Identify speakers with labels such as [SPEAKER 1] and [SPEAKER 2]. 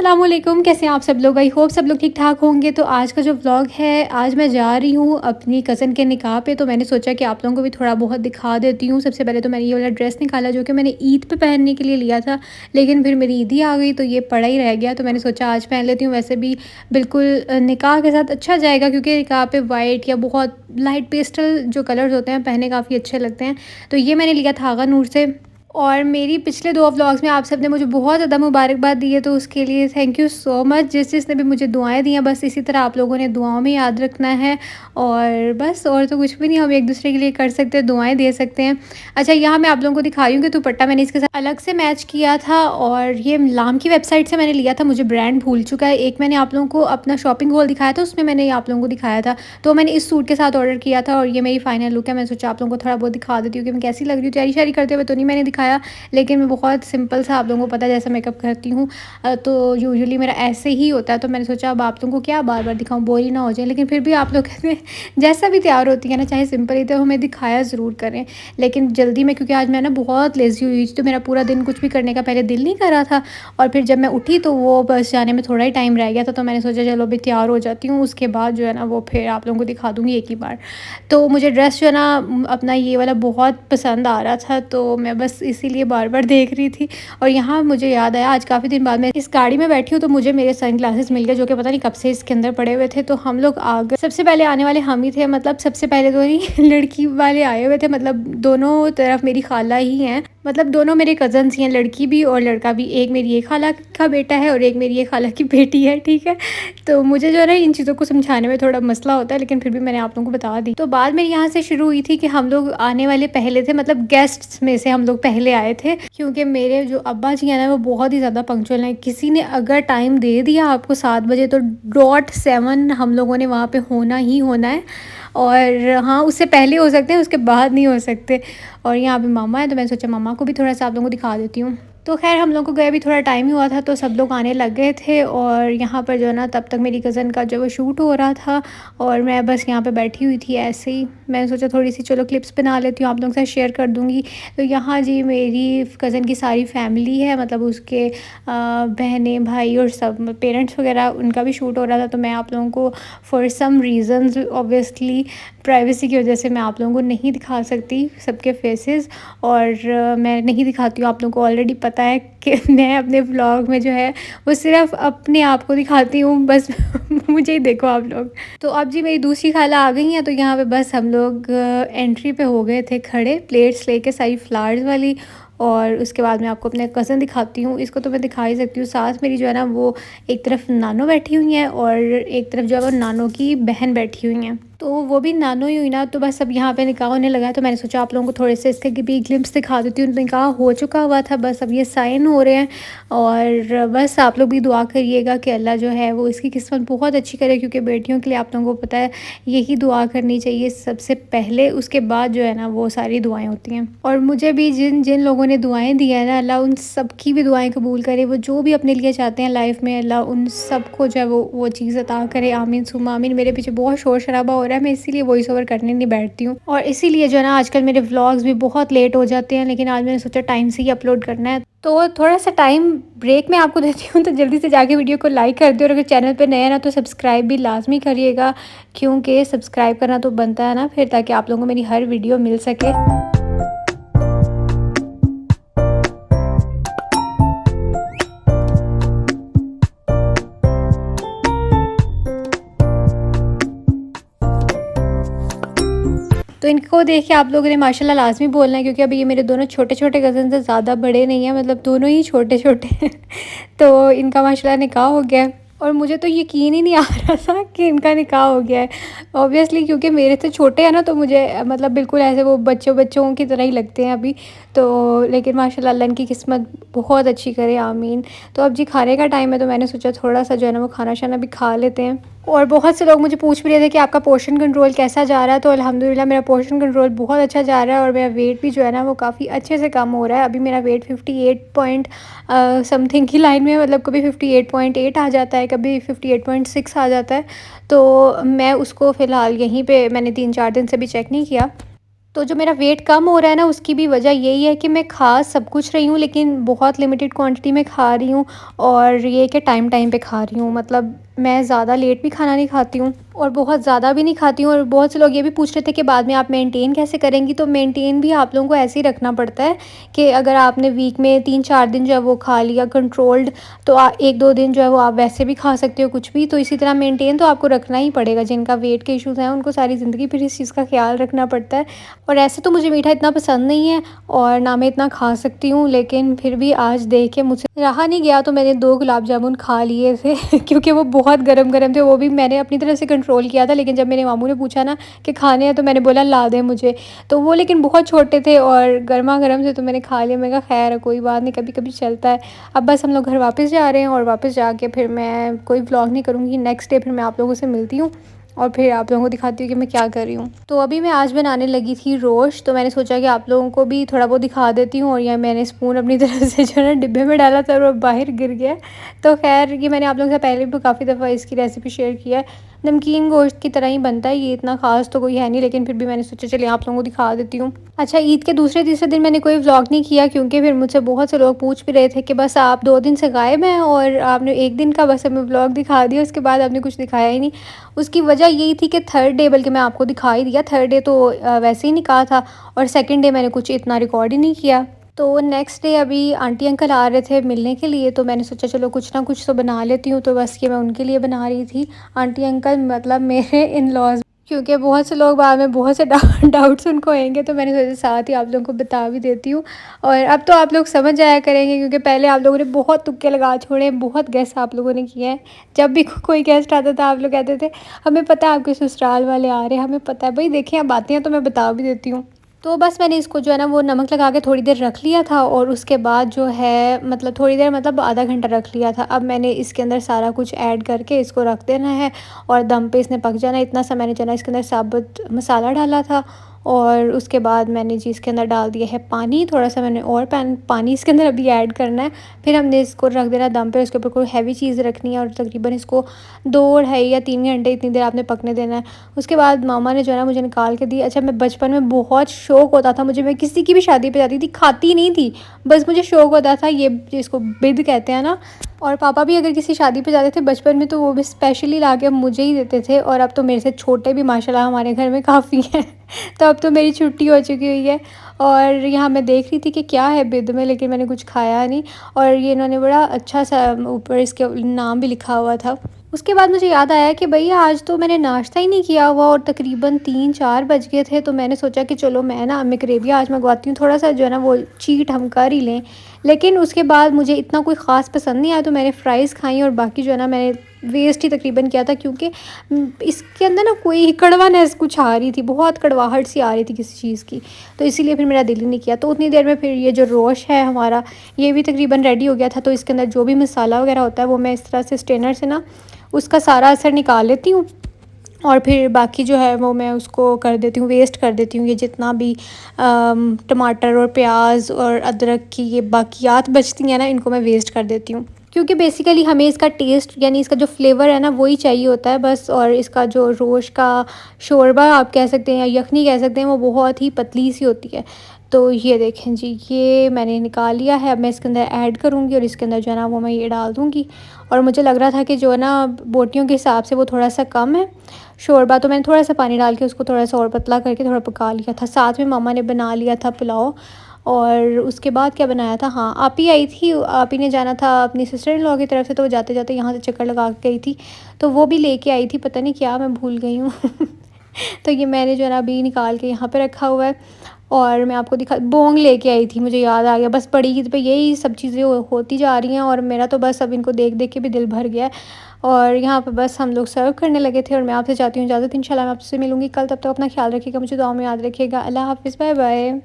[SPEAKER 1] अस्सलामुअलैकुम, कैसे हैं आप सब लोग। आई होप सब लोग ठीक ठाक होंगे। तो आज का जो व्लॉग है, आज मैं जा रही हूँ अपनी कज़न के निकाह पे। तो मैंने सोचा कि आप लोगों को भी थोड़ा बहुत दिखा देती हूँ। सबसे पहले तो मैंने ये वाला ड्रेस निकाला जो कि मैंने ईद पे पहनने के लिए लिया था, लेकिन फिर मेरी ईद ही आ गई तो ये पड़ा ही रह गया। तो मैंने सोचा आज पहन लेती हूँ। वैसे भी बिल्कुल निकाह के साथ अच्छा जाएगा, क्योंकि निकाह पे वाइट या बहुत लाइट पेस्टल जो कलर्स होते हैं पहने काफ़ी अच्छे लगते हैं। तो ये मैंने लिया था आगा नूर से। और मेरी पिछले 2 व्लॉग्स में आप सब ने मुझे बहुत ज़्यादा मुबारकबाद दी है, तो उसके लिए थैंक यू सो मच। जिसने भी मुझे दुआएं दी हैं, बस इसी तरह आप लोगों ने दुआओं में याद रखना है। और बस और तो कुछ भी नहीं, हम एक दूसरे के लिए कर सकते हैं, दुआएं दे सकते हैं। अच्छा, यहाँ मैं आप लोगों को दिखा रही हूँ कि दुपट्टा मैंने इसके साथ अलग से मैच किया था, और ये लाम की वेबसाइट से मैंने लिया था। मुझे ब्रांड भूल चुका है। एक मैंने आप लोगों को अपना शॉपिंग हॉल दिखाया था, उसमें मैंने आप लोगों को दिखाया था। तो मैंने इस सूट के साथ ऑर्डर किया था, और ये मेरी फाइनल लुक है। मैं सोचा आप लोगों को थोड़ा बहुत दिखा देती हूँ कि मैं कैसी लग रही हूँ। तैयारी शारी करते हुए तो नहीं मैंने दिखाया, लेकिन मैं बहुत सिंपल सा, आप लोगों को पता है जैसा मेकअप करती हूँ, तो यूजुअली मेरा ऐसे ही होता है। तो मैंने सोचा अब आप लोगों को क्या बार बार दिखाऊँ, बोर ही ना हो जाए। लेकिन फिर भी आप लोग कहते हैं जैसा भी तैयार होती है ना, चाहे सिंपल ही तो हमें दिखाया ज़रूर करें। लेकिन जल्दी में, क्योंकि आज मैं ना बहुत लेज़ी हुई, तो मेरा पूरा दिन कुछ भी करने का पहले दिल नहीं कर रहा था। और फिर जब मैं उठी तो वो बस जाने में थोड़ा ही टाइम रह गया था। तो मैंने सोचा चलो अभी तैयार हो जाती हूँ, उसके बाद जो है ना वो फिर आप लोगों को दिखा दूँगी एक ही बार। तो मुझे ड्रेस जो है ना अपना ये वाला बहुत पसंद आ रहा था, तो मैं बस इसीलिए बार बार देख रही थी। और यहाँ मुझे याद आया, आज काफ़ी दिन बाद मैं इस गाड़ी में बैठी हूँ, तो मुझे मेरे सन ग्लासेस मिल गए, जो कि पता नहीं कब से इसके अंदर पड़े हुए थे। तो हम लोग आ गए। सबसे पहले आने वाले हम ही थे, मतलब सबसे पहले तो नहीं लड़की वाले आए हुए थे। मतलब दोनों तरफ मेरी खाला ही हैं, मतलब दोनों मेरे कज़न्स ही हैं, लड़की भी और लड़का भी। एक मेरी ये खाला का बेटा है और एक मेरी ये खाला की बेटी है, ठीक है। तो मुझे जो है ना इन चीज़ों को समझाने में थोड़ा मसला होता है, लेकिन फिर भी मैंने आप लोगों को बता दी। तो बाद में यहाँ से शुरू हुई थी कि हम लोग आने वाले पहले थे, मतलब गेस्ट्स में से हम लोग पहले आए थे, क्योंकि मेरे जो अब्बा जी हैं ना वो बहुत ही ज़्यादा पंक्चुअल हैं। किसी ने अगर टाइम दे दिया आपको 7 बजे, तो डॉट 7 हम लोगों ने वहाँ पे होना ही होना है। और हाँ, उससे पहले हो सकते हैं, उसके बाद नहीं हो सकते। और यहाँ पे मामा है, तो मैंने सोचा मामा को भी थोड़ा सा आप लोगों को दिखा देती हूँ। तो खैर हम लोग को गए भी थोड़ा टाइम ही हुआ था, तो सब लोग आने लग गए थे। और यहाँ पर जो है ना तब तक मेरी कज़न का जो वो शूट हो रहा था, और मैं बस यहाँ पे बैठी हुई थी ऐसे ही। मैंने सोचा थोड़ी सी चलो क्लिप्स बना लेती हूँ, आप लोगों के साथ शेयर कर दूँगी। तो यहाँ जी मेरी कज़न की सारी फैमिली है, मतलब उसके बहनें भाई और सब पेरेंट्स वगैरह, उनका भी शूट हो रहा था। तो मैं आप लोगों को for some reasons, obviously privacy की वजह से, मैं आप लोगों को नहीं दिखा सकती सबके फेसेस। और मैं नहीं दिखाती हूँ, आप लोगों को ऑलरेडी पता है कि मैं अपने व्लॉग में जो है वो सिर्फ अपने आप को दिखाती हूँ, बस मुझे ही देखो आप लोग। तो अब जी मेरी दूसरी खाला आ गई हैं, तो यहाँ पे बस हम लोग एंट्री पे हो गए थे खड़े, प्लेट्स लेके सारी फ्लावर्स वाली। और उसके बाद मैं आपको अपने कज़न दिखाती हूँ, इसको तो मैं दिखा ही सकती हूँ। साथ मेरी जो है ना वो एक तरफ नानो बैठी हुई हैं, और एक तरफ जो है वो नानो की बहन बैठी हुई हैं, तो वो भी नानो ही हुई ना। तो बस अब यहाँ पे निकाह होने लगा है, तो मैंने सोचा आप लोगों को थोड़े से इसके भी ग्लिम्स दिखा देती हूँ। निकाह हो चुका हुआ था, बस अब ये साइन हो रहे हैं। और बस आप लोग भी दुआ करिएगा कि अल्लाह जो है वो इसकी किस्मत बहुत अच्छी करे, क्योंकि बेटियों के लिए आप लोगों को पता है यही दुआ करनी चाहिए सबसे पहले, उसके बाद जो है ना वो सारी दुआएं होती हैं। और मुझे भी जिन जिन लोगों ने दुआएं दी है ना, अल्लाह उन सब की भी दुआएं कबूल करे। वो जो भी अपने लिए चाहते हैं लाइफ में, अल्लाह उन सबको जो है वो चीज़ अता करे। आमीन सुम्मा आमीन। मेरे पीछे बहुत शोर शराबा हो रहा है, मैं इसीलिए वॉइस ओवर करने नहीं बैठती हूँ, और इसीलिए जो है ना आजकल मेरे व्लॉग्स भी बहुत लेट हो जाते हैं। लेकिन आज मैंने सोचा टाइम से ही अपलोड करना है, तो थोड़ा सा टाइम ब्रेक में आपको देती हूँ। तो जल्दी से जाके वीडियो को लाइक कर दो, और अगर चैनल पे नए हैं ना तो सब्सक्राइब भी लाजमी करिएगा, क्योंकि सब्सक्राइब करना तो बनता है ना फिर, ताकि आप लोगों को मेरी हर वीडियो मिल सके। तो इनको देख के आप लोगों ने माशाल्लाह लाज़मी बोलना है, क्योंकि अभी ये मेरे दोनों छोटे-छोटे कज़न से ज़्यादा बड़े नहीं हैं, मतलब दोनों ही छोटे-छोटे हैं। तो इनका माशाल्लाह निकाह हो गया है, और मुझे तो यकीन ही नहीं आ रहा था कि इनका निकाह हो गया है। ऑब्वियसली क्योंकि मेरे से छोटे हैं ना, तो मुझे मतलब बिल्कुल ऐसे वो बच्चों की तरह ही लगते हैं अभी। तो लेकिन माशाल्लाह अल्लाह इनकी किस्मत बहुत अच्छी करे, आमीन। तो अब जी खाने का टाइम है, तो मैंने सोचा थोड़ा सा जो है ना वो खाना शाना भी खा लेते हैं। और बहुत से लोग मुझे पूछ भी रहे थे कि आपका पोर्शन कंट्रोल कैसा जा रहा है। तो अल्हम्दुलिल्लाह मेरा पोर्शन कंट्रोल बहुत अच्छा जा रहा है, और मेरा वेट भी जो है ना वो काफ़ी अच्छे से कम हो रहा है। अभी मेरा वेट 58 पॉइंट समथिंग की लाइन में है, मतलब कभी 58.8 आ जाता है, कभी 58.6 आ जाता है। तो मैं उसको फ़िलहाल यहीं पे मैंने 3-4 दिन से भी चेक नहीं किया। तो जो मेरा वेट कम हो रहा है ना, उसकी भी वजह यही है कि मैं खा सब कुछ रही हूँ, लेकिन बहुत लिमिटेड क्वांटिटी में खा रही हूँ। और ये कि टाइम टाइम पे खा रही हूँ, मतलब मैं ज़्यादा लेट भी खाना नहीं खाती हूँ और बहुत ज़्यादा भी नहीं खाती हूँ। और बहुत से लोग ये भी पूछ रहे थे कि बाद में आप मेंटेन कैसे करेंगी, तो मेंटेन भी आप लोगों को ऐसे ही रखना पड़ता है कि अगर आपने वीक में 3-4 दिन जो है वो खा लिया कंट्रोल्ड, तो 1-2 दिन जो है वो आप वैसे भी खा सकते हो कुछ भी। तो इसी तरह मेंटेन तो आपको रखना ही पड़ेगा। जिनका वेट के इश्यूज़ हैं उनको सारी ज़िंदगी फिर इस चीज़ का ख्याल रखना पड़ता है। और ऐसे तो मुझे मीठा इतना पसंद नहीं है और ना मैं इतना खा सकती हूँ, लेकिन फिर भी आज देख के मुझसे रहा नहीं गया, तो मैंने 2 गुलाब जामुन खा लिए थे क्योंकि वो बहुत गरम-गरम थे। वो भी मैंने अपनी तरफ से कंट्रोल किया था, लेकिन जब मेरे मामू ने पूछा ना कि खाने हैं, तो मैंने बोला ला दें मुझे। तो वो लेकिन बहुत छोटे थे और गरमा-गरम थे, तो मैंने खा लिए। मैंने कहा खैर है, कोई बात नहीं, कभी-कभी चलता है। अब बस हम लोग घर वापस जा रहे हैं और वापस जाके फिर मैं कोई व्लॉग नहीं करूँगी। नेक्स्ट डे फिर मैं आप लोगों से मिलती हूँ और फिर आप लोगों को दिखाती हूँ कि मैं क्या कर रही हूँ। तो अभी मैं आज बनाने लगी थी रोस्ट, तो मैंने सोचा कि आप लोगों को भी थोड़ा बहुत दिखा देती हूँ। और ये मैंने स्पून अपनी तरफ से जो है ना डिब्बे में डाला था और वो बाहर गिर गया। तो खैर ये मैंने आप लोगों से पहले भी काफ़ी दफ़ा इसकी रेसिपी शेयर किया है। नमकीन गोश्त की तरह ही बनता है ये, इतना ख़ास तो कोई है नहीं, लेकिन फिर भी मैंने सोचा चलिए आप लोगों को दिखा देती हूँ। अच्छा, ईद के दूसरे तीसरे दिन मैंने कोई व्लॉग नहीं किया, क्योंकि फिर मुझसे बहुत से लोग पूछ भी रहे थे कि बस आप 2 दिन से गायब हैं और आपने 1 दिन का बस हमें व्लॉग दिखा दिया, उसके बाद आपने कुछ दिखाया ही नहीं। उसकी वजह यही थी कि थर्ड डे, बल्कि मैं आपको दिखा ही दिया, थर्ड डे तो वैसे ही निकाह था और सेकंड डे मैंने कुछ इतना रिकॉर्ड ही नहीं किया। तो नेक्स्ट डे अभी आंटी अंकल आ रहे थे मिलने के लिए, तो मैंने सोचा चलो कुछ ना कुछ तो बना लेती हूँ, तो बस ये मैं उनके लिए बना रही थी। आंटी अंकल मतलब मेरे इन लॉज, क्योंकि बहुत से लोग बाद में बहुत से डाउट्स उनको आएंगे, तो मैंने सोचा साथ ही आप लोगों को बता भी देती हूँ। और अब तो आप लोग समझ जाया करेंगे, क्योंकि पहले आप लोगों ने बहुत तुक्के लगा छोड़े, बहुत गेस्ट आप लोगों ने किए हैं। जब भी कोई गेस्ट आता था आप लोग कहते थे हमें पता है आपके ससुराल वाले आ रहे हैं, हमें पता है। भाई देखें, अब आते हैं तो मैं बता भी देती हूँ। तो बस मैंने इसको जो है ना वो नमक लगा के थोड़ी देर रख लिया था, और उसके बाद जो है मतलब थोड़ी देर मतलब आधा घंटा रख लिया था। अब मैंने इसके अंदर सारा कुछ ऐड करके इसको रख देना है और दम पे इसने पक जाना है। इतना सा मैंने जो है ना इसके अंदर साबुत मसाला डाला था, और उसके बाद मैंने जी इसके अंदर डाल दिया है पानी थोड़ा सा। मैंने और पानी इसके अंदर अभी ऐड करना है। फिर हमने इसको रख देना दम पे, उसके ऊपर कोई हैवी चीज़ रखनी है और तकरीबन इसको 2 ढाई या 3 घंटे इतनी देर आपने पकने देना है। उसके बाद मामा ने जो है ना मुझे निकाल के दी। अच्छा, मैं बचपन में बहुत शौक़ होता था मुझे, मैं किसी की भी शादी पे जाती थी, खाती नहीं थी, बस मुझे शौक़ होता था, ये जिसको बिद कहते हैं ना। और पापा भी अगर किसी शादी पे जाते थे बचपन में, तो वो भी स्पेशली ला के मुझे ही देते थे। और अब तो मेरे से छोटे भी माशाल्लाह हमारे घर में काफ़ी हैं तो अब तो मेरी छुट्टी हो चुकी हुई है। और यहाँ मैं देख रही थी कि क्या है बिद में, लेकिन मैंने कुछ खाया नहीं। और ये इन्होंने बड़ा अच्छा सा ऊपर इसके नाम भी लिखा हुआ था। उसके बाद मुझे याद आया कि भैया आज तो मैंने नाश्ता ही नहीं किया हुआ और तकरीबन 3-4 बज गए थे। तो मैंने सोचा कि चलो मैं ना मकरेबिया आज मंगवाती हूँ, थोड़ा सा जो है ना वो चीट हम कर ही लें। लेकिन उसके बाद मुझे इतना कोई ख़ास पसंद नहीं आया, तो मैंने फ़्राइज़ खाई और बाकी जो है ना मैंने वेस्ट ही तकरीबन किया था, क्योंकि इसके अंदर ना कोई कड़वानेस कुछ आ रही थी, बहुत कड़वाहट सी आ रही थी किसी चीज़ की। तो इसीलिए फिर मेरा दिल ही नहीं किया। तो उतनी देर में फिर ये जो रोश है हमारा, ये भी तकरीबन रेडी हो गया था। तो इसके अंदर जो भी मसाला वगैरह होता है वो मैं इस तरह से स्ट्रेनर से ना उसका सारा असर निकाल लेती हूँ, और फिर बाकी जो है वो मैं उसको कर देती हूँ, वेस्ट कर देती हूँ। ये जितना भी टमाटर और प्याज और अदरक की ये बाकियात बचती हैं ना, इनको मैं वेस्ट कर देती हूँ, क्योंकि बेसिकली हमें इसका टेस्ट यानी इसका जो फ्लेवर है ना वही चाहिए होता है बस। और इसका जो रोश का शोरबा आप कह सकते हैं या यखनी कह सकते हैं, वो बहुत ही पतली सी होती है। तो ये देखें जी, ये मैंने निकाल लिया है। अब मैं इसके अंदर ऐड करूँगी और इसके अंदर जो है ना वो मैं ये डाल दूँगी। और मुझे लग रहा था कि जो है ना बोटियों के हिसाब से वो थोड़ा सा कम है शोरबा, तो मैंने थोड़ा सा पानी डाल के उसको थोड़ा सा और पतला करके थोड़ा पका लिया था। साथ में मामा ने बना लिया था पुलाव। और उसके बाद क्या बनाया था, हाँ आप ही आई थी, आप ही ने जाना था अपनी सिस्टर इन लॉ की तरफ से, तो जाते जाते यहाँ से चक्कर लगा के गई थी, तो वो भी लेके आई थी, पता नहीं क्या मैं भूल गई हूँ तो ये मैंने जो है ना अभी निकाल के यहाँ पे रखा हुआ है। और मैं आपको दिखा, बोंग लेके आई थी, मुझे याद आ गया। बस पड़ी ईद पे यही सब चीज़ें होती जा रही हैं और मेरा तो बस अब इनको देख देख के भी दिल भर गया है। और यहाँ पे बस हम लोग सर्व करने लगे थे और मैं आपसे चाहती हूँ इजाज़त। इंशाल्लाह मैं आपसे मिलूँगी कल, तब तक अपना ख्याल रखिएगा, मुझे दुआ में याद रखिएगा। अल्लाह हाफ़िज़, बाय बाय।